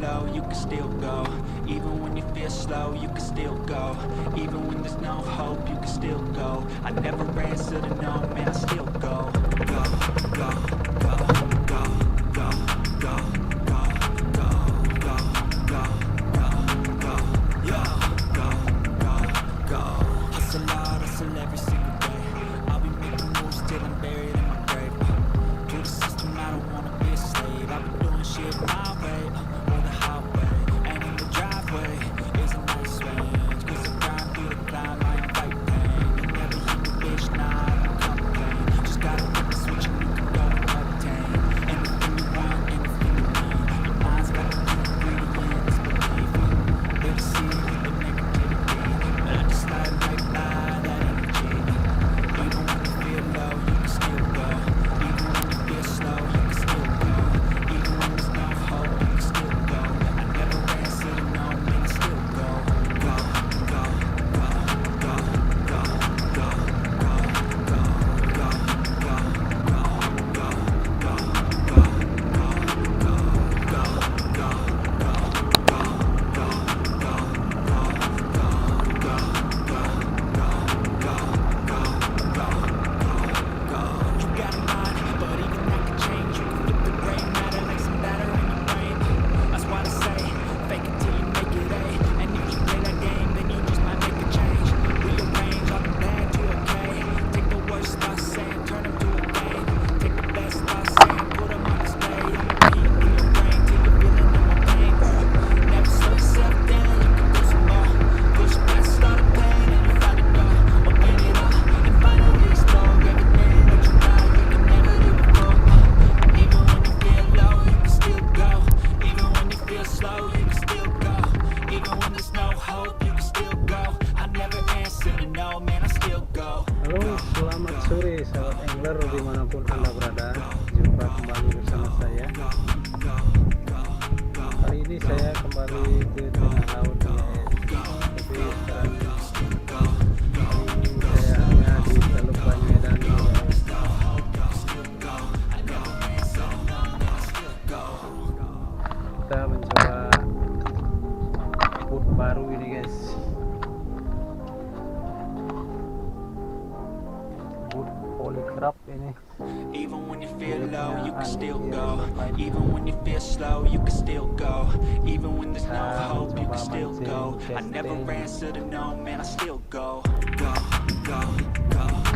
low, you can still go. Even when you feel slow, you can still go. Even when there's no hope, you can still go. I never answer to no, man, I still go. Go, go, go, go, go, go, go, go, go, go, go, go, go, go, go. Hustle hard, hustle every single day. I'll be making moves till I'm buried in my grave. To the system, I don't wanna be a slave. I've been doing shit my way, or the highway. And in the driveway is a nice range. Cause I grind through the climb, I invite pain. You never hear me, bitch, nah, I don't complain. Just gotta flip the switch and you can go and obtain anything you want, anything you need. Your mind's got the key ingredients, believe me. They deceive with the negativity, but I just let that energy. Even when you feel low, you can still go. Even when you feel slow, you can still go. Even when there's no hope, you can still go. I never answer to no, man, I still go. Go, go, go, go, go, go, go, go, go, go, go, go, go, go, You got a mind, but even that can change. You can flip the gray matter like some batter in your brain. That's why they say, fake it till you make it A. And if you play that game, then you just might make a change. Rearrange all the bad to okay. Take the worst thoughts saying, turn them to a game. Take the best thoughts saying, put them on display. I'ma keep in your brain till you're feeling in my pain. Never slow yourself down, you can do some more. Push past all the pain and you find a door. Open it up and finally explore everything that you know you can never do before. Even when you feel low, you can still go. Even when you feel slow, you can still go. Even when there's no hope, you can still go. I never answer to no, man, I still go. Halo, selamat sore sahabat angler dimanapun anda berada. Jumpa kembali bersama saya. Hari ini saya kembali ke tengah laut ya. Tapi sekarang hari ini saya hanya di Teluk Banyedan. Kita mencoba boot baru ini guys. Boot Polycraft ini. Even when you feel low, you can still go. Even when you feel slow, you can still go. Even when there's no hope, you can still go. I never answer to no, man, I still go. Go, go, go.